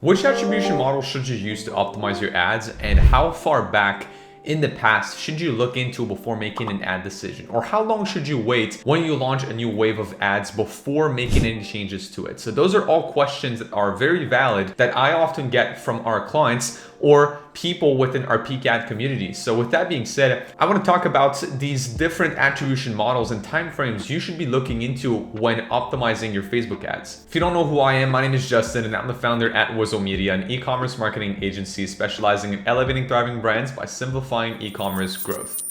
Which attribution model should you use to optimize your ads, and how far back in the past should you look into before making an ad decision? Or how long should you wait when you launch a new wave of ads before making any changes to it? So those are all questions that are very valid that I often get from our clients or people within our peak ad community. So with that being said, I want to talk about these different attribution models and timeframes you should be looking into when optimizing your Facebook ads. If you don't know who I am, my name is Justin and I'm the founder at Wizo Media, an e-commerce marketing agency specializing in elevating thriving brands by simplifying e-commerce growth.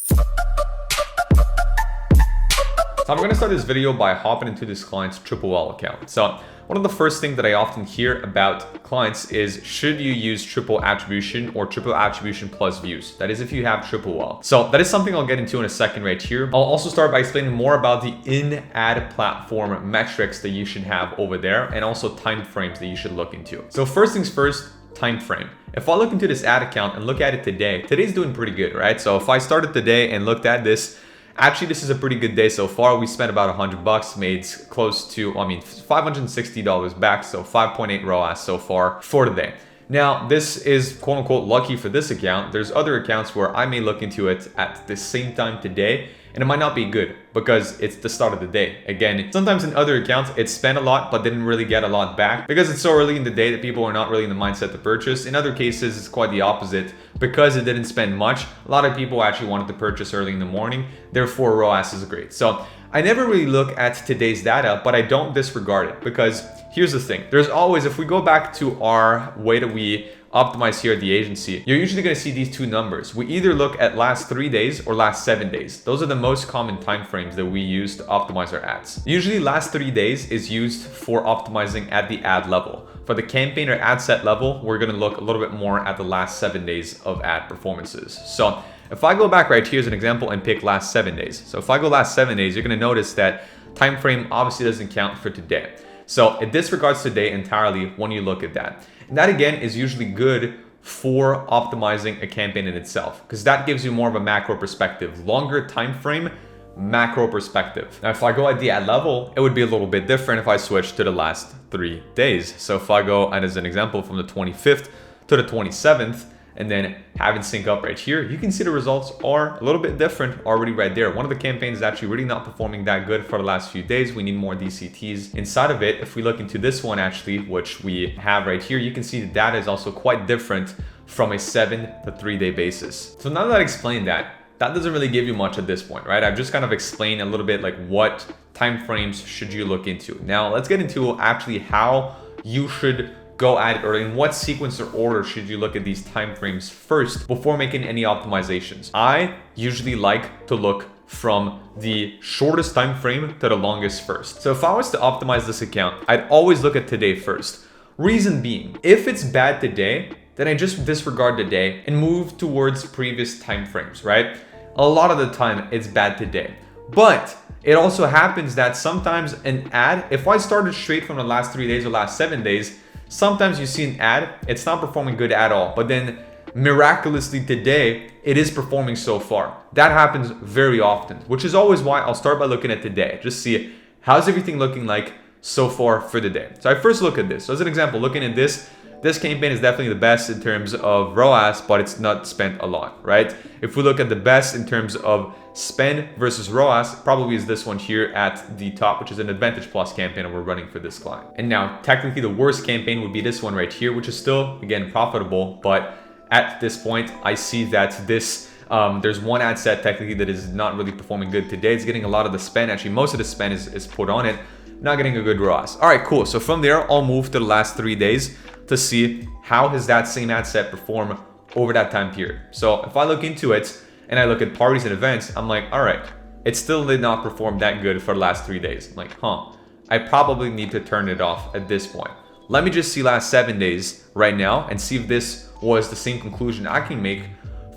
So I'm going to start this video by hopping into this client's triple well account. So one of the first things that I often hear about clients is, should you use triple attribution or triple attribution plus views? That is if you have triple well. So that is something I'll get into in a second right here. I'll also start by explaining more about the in-ad platform metrics that you should have over there and also time frames that you should look into. So first things first, time frame. If I look into this ad account and look at it today, today's doing pretty good, right? So if I started today and looked at this, actually, this is a pretty good day so far. We spent about $100, made close to, $560 back, so 5.8 ROAS so far for the day. Now, this is quote unquote lucky for this account. There's other accounts where I may look into it at the same time today, and it might not be good because it's the start of the day. Again, sometimes in other accounts, it spent a lot but didn't really get a lot back because it's so early in the day that people are not really in the mindset to purchase. In other cases, it's quite the opposite. Because it didn't spend much, a lot of people actually wanted to purchase early in the morning. Therefore, ROAS is great. So I never really look at today's data, but I don't disregard it because here's the thing. There's always, if we go back to our way that we optimize here at the agency, you're usually going to see these two numbers. We either look at last 3 days or last 7 days. Those are the most common time frames that we use to optimize our ads. Usually last 3 days is used for optimizing at the ad level. For the campaign or ad set level, we're going to look a little bit more at the last 7 days of ad performances. So if I go back right here as an example and pick last 7 days. So if I go last 7 days, you're going to notice that time frame obviously doesn't count for today. So it disregards today entirely when you look at that. And that again is usually good for optimizing a campaign in itself because that gives you more of a macro perspective, longer time frame, macro perspective. Now, if I go at the ad level, it would be a little bit different if I switch to the last 3 days. So if I go, and as an example, from the 25th to the 27th, and then have it sync up right here, you can see the results are a little bit different already right there. One of the campaigns is actually really not performing that good for the last few days. We need more DCTs inside of it. If we look into this one actually, which we have right here, you can see the data is also quite different from a 7 to 3 day basis. So now that I explained that doesn't really give you much at this point, right? I've just kind of explained a little bit like what timeframes should you look into. Now let's get into actually how you should go at it, or in what sequence or order should you look at these timeframes first before making any optimizations. I usually like to look from the shortest time frame to the longest first. So if I was to optimize this account, I'd always look at today first. Reason being, if it's bad today, then I just disregard the day and move towards previous time frames, right? A lot of the time it's bad today. But it also happens that sometimes an ad, if I started straight from the last 3 days or last 7 days, sometimes you see an ad, it's not performing good at all, but then miraculously today, it is performing so far. That happens very often, which is always why I'll start by looking at today. Just see how's everything looking like so far for the day. So I first look at this. So as an example, looking at this campaign is definitely the best in terms of ROAS, but it's not spent a lot, right? If we look at the best in terms of spend versus ROAS, probably is this one here at the top, which is an Advantage Plus campaign that we're running for this client. And now technically the worst campaign would be this one right here, which is still, again, profitable. But at this point, I see that this, there's one ad set technically that is not really performing good today. It's getting a lot of the spend. Actually, most of the spend is put on it, not getting a good ROAS. All right, cool. So from there, I'll move to the last 3 days to see how has that same ad set perform over that time period. So if I look into it and I look at parties and events, I'm like, all right, it still did not perform that good for the last 3 days. I'm like, I probably need to turn it off at this point. Let me just see last 7 days right now and see if this was the same conclusion I can make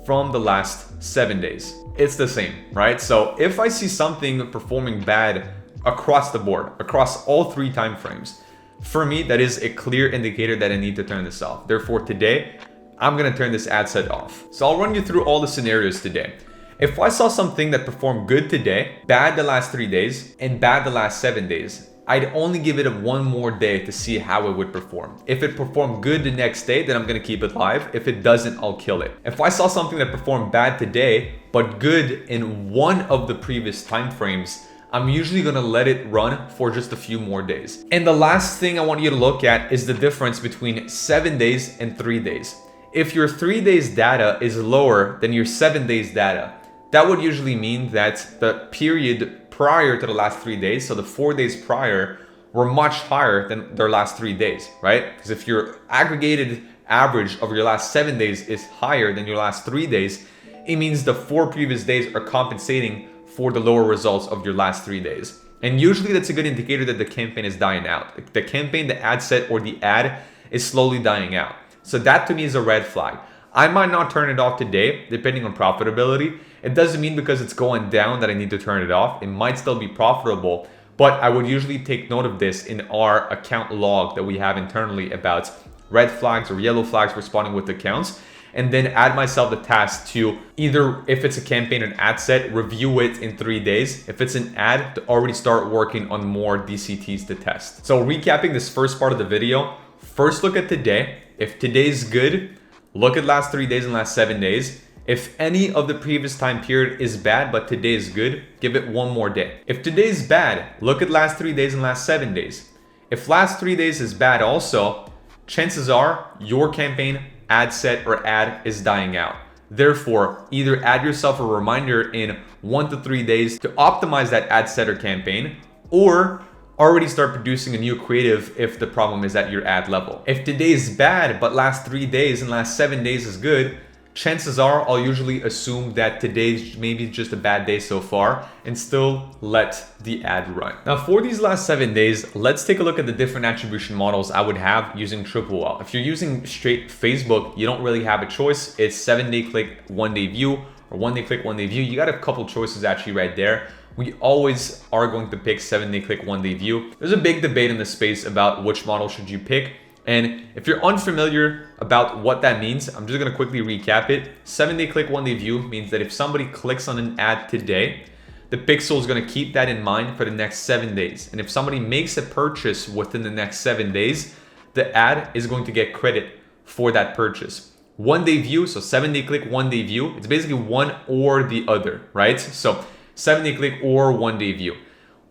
from the last 7 days. It's the same, right? So if I see something performing bad across the board, across all 3 time frames, for me, that is a clear indicator that I need to turn this off. Therefore, today, I'm gonna turn this ad set off. So I'll run you through all the scenarios today. If I saw something that performed good today, bad the last 3 days, and bad the last 7 days, I'd only give it one more day to see how it would perform. If it performed good the next day, then I'm gonna keep it live. If it doesn't, I'll kill it. If I saw something that performed bad today, but good in one of the previous time frames, I'm usually gonna let it run for just a few more days. And the last thing I want you to look at is the difference between 7 days and 3 days. If your 3 days data is lower than your 7 days data, that would usually mean that the period prior to the last 3 days, so the 4 days prior, were much higher than their last 3 days, right? Because if your aggregated average of your last 7 days is higher than your last 3 days, it means the 4 previous days are compensating for the lower results of your last 3 days. And usually that's a good indicator that the campaign is dying out. The campaign, the ad set, or the ad is slowly dying out. So that to me is a red flag. I might not turn it off today, depending on profitability. It doesn't mean because it's going down that I need to turn it off. It might still be profitable, but I would usually take note of this in our account log that we have internally about red flags or yellow flags responding with accounts, and then add myself the task to either, if it's a campaign or an ad set, review it in 3 days. If it's an ad, to already start working on more DCTs to test. So recapping this first part of the video, first look at today. If today's good, look at last 3 days and last 7 days. If any of the previous time period is bad, but today is good, give it one more day. If today's bad, look at last 3 days and last 7 days. If last 3 days is bad also, chances are your campaign, ad set, or ad is dying out. Therefore, either add yourself a reminder in 1 to 3 days to optimize that ad set or campaign, or already start producing a new creative if the problem is at your ad level. If today is bad, but last 3 days and last 7 days is good, chances are I'll usually assume that today's maybe just a bad day so far and still let the ad run. Now for these last 7 days, let's take a look at the different attribution models I would have using Triple Well. If you're using straight Facebook, you don't really have a choice. It's 7-day click, 1-day view, or 1-day click, 1-day view. You got a couple choices actually right there. We always are going to pick 7-day click, 1-day view. There's a big debate in the space about which model should you pick. And if you're unfamiliar about what that means, I'm just gonna quickly recap it. 7-day click, 1-day view means that if somebody clicks on an ad today, the pixel is gonna keep that in mind for the next 7 days. And if somebody makes a purchase within the next 7 days, the ad is going to get credit for that purchase. 1-day view, so 7-day click, 1-day view, it's basically one or the other, right? So 7-day click or 1-day view.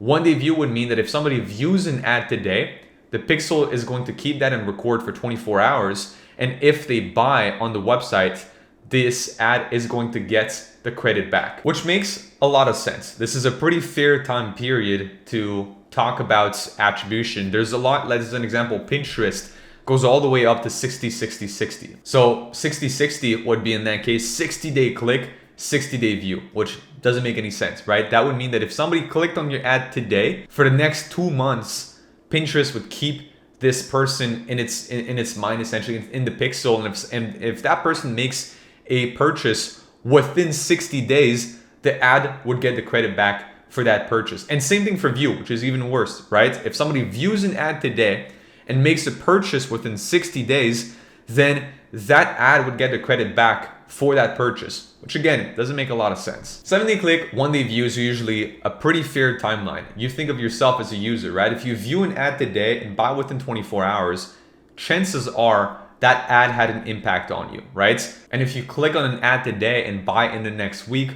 1-day view would mean that if somebody views an ad today, the pixel is going to keep that and record for 24 hours. And if they buy on the website, this ad is going to get the credit back, which makes a lot of sense. This is a pretty fair time period to talk about attribution. There's a lot, as an example, Pinterest goes all the way up to 60, 60, 60. So 60, 60 would be in that case, 60-day click, 60-day view, which doesn't make any sense, right? That would mean that if somebody clicked on your ad today, for the next 2 months, Pinterest would keep this person in its mind, essentially in the pixel. And if that person makes a purchase within 60 days, the ad would get the credit back for that purchase. And same thing for view, which is even worse, right? If somebody views an ad today and makes a purchase within 60 days, then that ad would get the credit back for that purchase, which again, doesn't make a lot of sense. 7-day click, 1-day views are usually a pretty fair timeline. You think of yourself as a user, right? If you view an ad today and buy within 24 hours, chances are that ad had an impact on you, right? And if you click on an ad today and buy in the next week,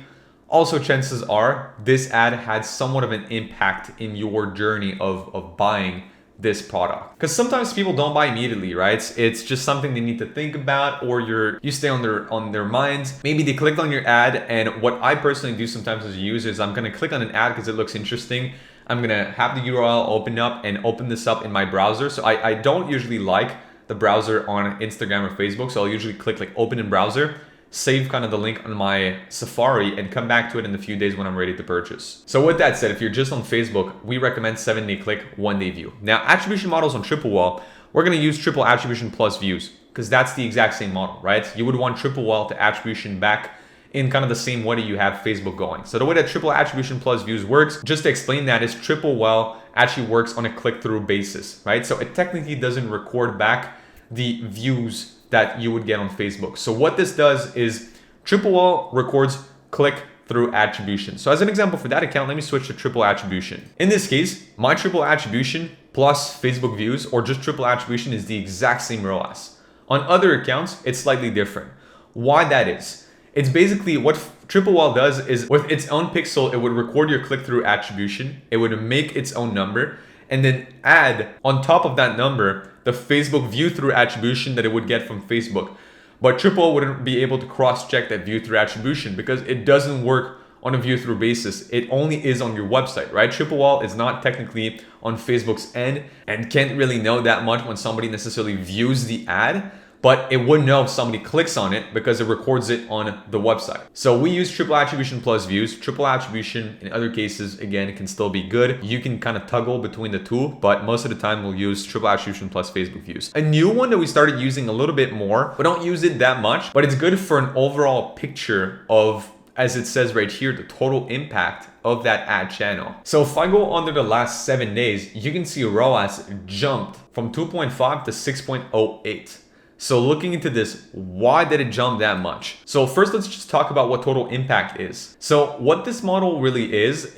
also chances are this ad had somewhat of an impact in your journey of buying this product. Because sometimes people don't buy immediately, right? It's just something they need to think about, or you stay on their minds. Maybe they clicked on your ad, and what I personally do sometimes as a user is I'm gonna click on an ad because it looks interesting. I'm gonna have the URL open up and open this up in my browser. So I don't usually like the browser on Instagram or Facebook, so I'll usually click like open in browser, save kind of the link on my Safari, and come back to it in a few days when I'm ready to purchase. So with that said, if you're just on Facebook, we recommend 7-day click, 1-day view. Now, attribution models on Triple Well, we're gonna use triple attribution plus views because that's the exact same model, right? You would want Triple Well to attribution back in kind of the same way that you have Facebook going. So the way that triple attribution plus views works, just to explain that, is Triple Well actually works on a click-through basis, right? So it technically doesn't record back the views that you would get on Facebook. So what this does is Triple Well records click through attribution. So as an example for that account, let me switch to triple attribution. In this case, my triple attribution plus Facebook views or just triple attribution is the exact same ROAS. On other accounts, it's slightly different. Why that is? It's basically what Triple Whale does is with its own pixel, it would record your click-through attribution, it would make its own number, and then add on top of that number the Facebook view-through attribution that it would get from Facebook. But Triple Whale wouldn't be able to cross-check that view-through attribution because it doesn't work on a view-through basis. It only is on your website, right? Triple Whale is not technically on Facebook's end and can't really know that much when somebody necessarily views the ad, but it would know if somebody clicks on it because it records it on the website. So we use triple attribution plus views. Triple attribution in other cases, again, it can still be good. You can kind of toggle between the two, but most of the time we'll use triple attribution plus Facebook views. A new one that we started using a little bit more, we don't use it that much, but it's good for an overall picture of, as it says right here, the total impact of that ad channel. So if I go under the last 7 days, you can see ROAS jumped from 2.5 to 6.08. So looking into this, why did it jump that much? So first, let's just talk about what total impact is. So what this model really is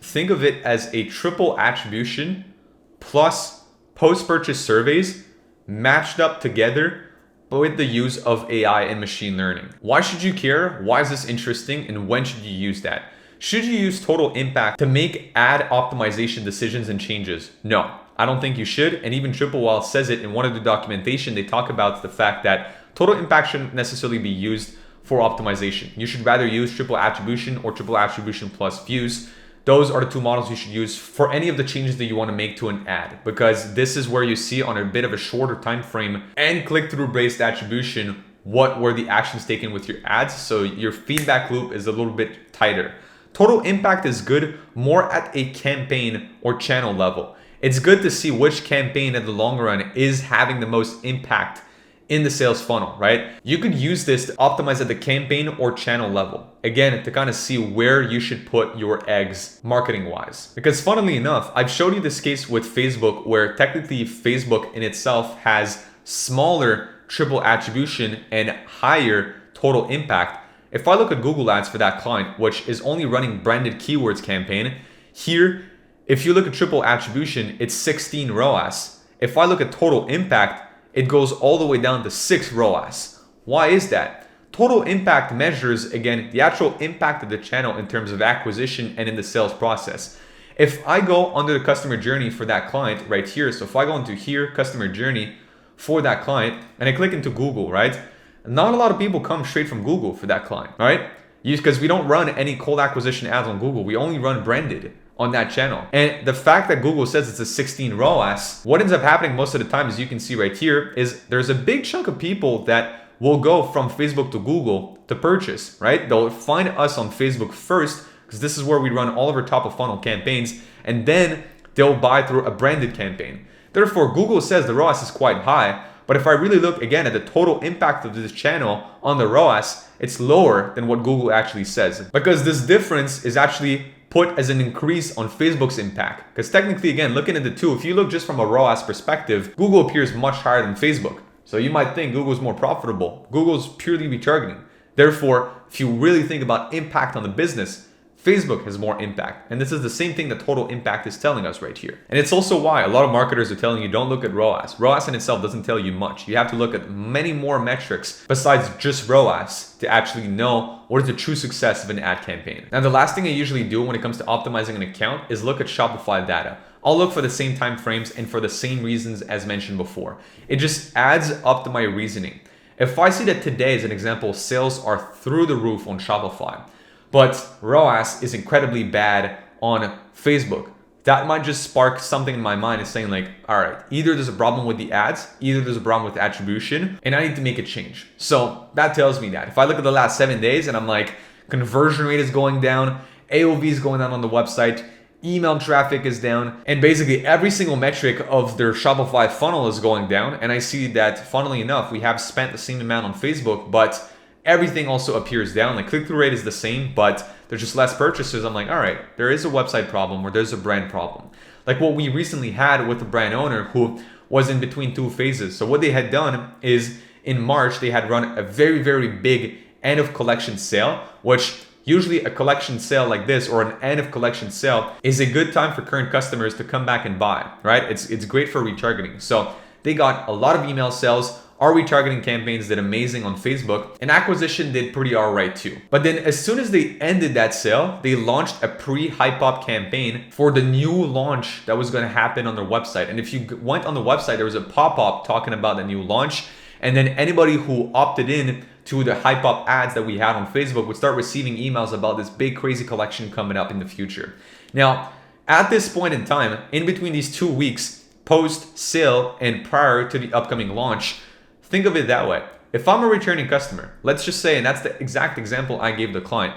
think of it as a triple attribution plus post-purchase surveys matched up together but with the use of AI and machine learning. Why should you care? Why is this interesting? And when should you use that? Should you use total impact to make ad optimization decisions and changes? No. I don't think you should, and even Triple Whale says it in one of the documentation. They talk about the fact that total impact shouldn't necessarily be used for optimization. You should rather use triple attribution or triple attribution plus views. Those are the two models you should use for any of the changes that you want to make to an ad, because this is where you see on a bit of a shorter time frame and click-through based attribution what were the actions taken with your ads, so your feedback loop is a little bit tighter. Total impact is good more at a campaign or channel level. It's good to see which campaign in the long run is having the most impact in the sales funnel, right? You could use this to optimize at the campaign or channel level. Again, to kind of see where you should put your eggs marketing wise. Because funnily enough, I've showed you this case with Facebook where technically Facebook in itself has smaller triple attribution and higher total impact. If I look at Google Ads for that client, which is only running branded keywords campaign, here, if you look at triple attribution, it's 16 ROAS. If I look at total impact, it goes all the way down to 6 ROAS. Why is that? Total impact measures, again, the actual impact of the channel in terms of acquisition and in the sales process. If I go under the customer journey for that client right here, so if I go into here, customer journey for that client, and I click into Google, right? Not a lot of people come straight from Google for that client, right? Because we don't run any cold acquisition ads on Google. We only run branded on that channel. And the fact that Google says it's a 16 ROAS, what ends up happening most of the time, as you can see right here, is there's a big chunk of people that will go from Facebook to Google to purchase, right? They'll find us on Facebook first, because this is where we run all of our top of funnel campaigns, and then they'll buy through a branded campaign. Therefore, Google says the ROAS is quite high, but if I really look again at the total impact of this channel on the ROAS, it's lower than what Google actually says. Because this difference is actually put as an increase on Facebook's impact. Because technically, again, looking at the two, if you look just from a ROAS perspective, Google appears much higher than Facebook. So you might think Google's more profitable. Google's purely retargeting. Therefore, if you really think about impact on the business, Facebook has more impact. And this is the same thing that total impact is telling us right here. And it's also why a lot of marketers are telling you don't look at ROAS. ROAS in itself doesn't tell you much. You have to look at many more metrics besides just ROAS to actually know what is the true success of an ad campaign. Now, the last thing I usually do when it comes to optimizing an account is look at Shopify data. I'll look for the same time frames and for the same reasons as mentioned before. It just adds up to my reasoning. If I see that today, as an example, sales are through the roof on Shopify, but ROAS is incredibly bad on Facebook, that might just spark something in my mind and saying like, all right, either there's a problem with the ads, either there's a problem with attribution, and I need to make a change. So that tells me that. If I look at the last 7 days and I'm like, conversion rate is going down, AOV is going down on the website, email traffic is down, and basically every single metric of their Shopify funnel is going down, and I see that, funnily enough, we have spent the same amount on Facebook, but everything also appears down. Like click-through rate is the same, but there's just less purchases. I'm like, all right, there is a website problem or there's a brand problem. Like what we recently had with the brand owner who was in between two phases. So what they had done is in March, they had run a very, very big end of collection sale, which Usually a collection sale like this or an end of collection sale is a good time for current customers to come back and buy, right? It's great for retargeting. So they got a lot of email sales. Our retargeting campaigns did amazing on Facebook, and acquisition did pretty all right too. But then as soon as they ended that sale, they launched a pre-hype up campaign for the new launch that was going to happen on their website. And if you went on the website, there was a pop-up talking about the new launch. And then anybody who opted in to the hype up ads that we had on Facebook would start receiving emails about this big crazy collection coming up in the future. Now, at this point in time, in between these 2 weeks, post sale and prior to the upcoming launch, think of it that way. If I'm a returning customer, let's just say, and that's the exact example I gave the client.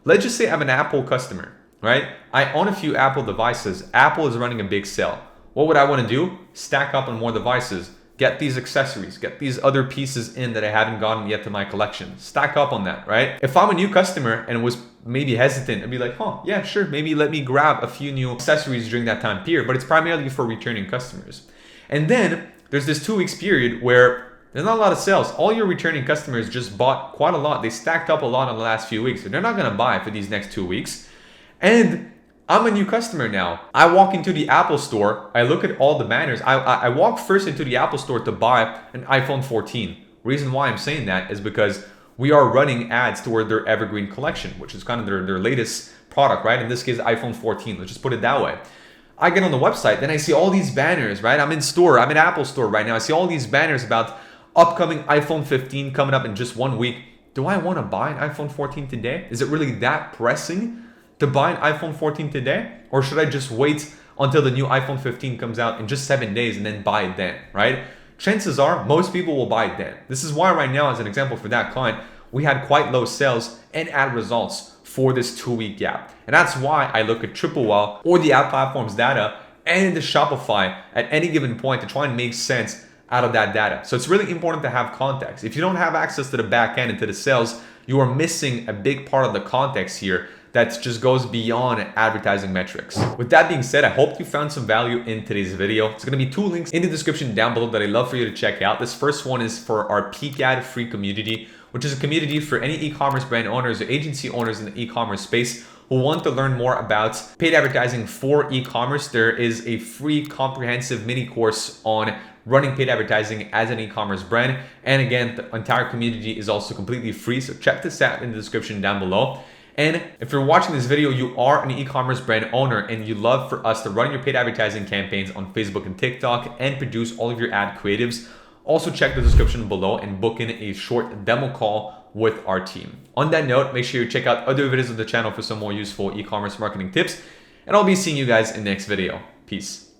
Let's just say I'm an Apple customer, right? I own a few Apple devices. Apple is running a big sale. What would I want to do? Stack up on more devices. Get these accessories, get these other pieces in that I haven't gotten yet to my collection. Stack up on that, right? If I'm a new customer and was maybe hesitant, I'd be like, yeah, sure, maybe let me grab a few new accessories during that time period, but it's primarily for returning customers. And then there's this 2 weeks period where there's not a lot of sales. All your returning customers just bought quite a lot. They stacked up a lot in the last few weeks, so they're not gonna buy for these next 2 weeks. And I'm a new customer now. I walk into the Apple store. I look at all the banners. I walk first into the Apple store to buy an iPhone 14. Reason why I'm saying that is because we are running ads toward their evergreen collection, which is kind of their latest product, right? In this case, iPhone 14. Let's just put it that way. I get on the website, then I see all these banners, right? I'm in Apple store right now. I see all these banners about upcoming iPhone 15 coming up in just 1 week. Do I want to buy an iPhone 14 today? Is it really that pressing to buy an iPhone 14 today? Or should I just wait until the new iPhone 15 comes out in just 7 days and then buy it then, right? Chances are most people will buy it then. This is why right now, as an example for that client, we had quite low sales and ad results for this 2 week gap. And that's why I look at TripleWell or the ad platform's data and the Shopify at any given point to try and make sense out of that data. So it's really important to have context. If you don't have access to the back end and to the sales, you are missing a big part of the context here that just goes beyond advertising metrics. With that being said, I hope you found some value in today's video. It's gonna be 2 links in the description down below that I'd love for you to check out. This first one is for our Peak Ad free community, which is a community for any e-commerce brand owners or agency owners in the e-commerce space who want to learn more about paid advertising for e-commerce. There is a free comprehensive mini course on running paid advertising as an e-commerce brand. And again, the entire community is also completely free. So check this out in the description down below. And if you're watching this video, you are an e-commerce brand owner and you love for us to run your paid advertising campaigns on Facebook and TikTok and produce all of your ad creatives, also check the description below and book in a short demo call with our team. On that note, make sure you check out other videos on the channel for some more useful e-commerce marketing tips. And I'll be seeing you guys in the next video. Peace.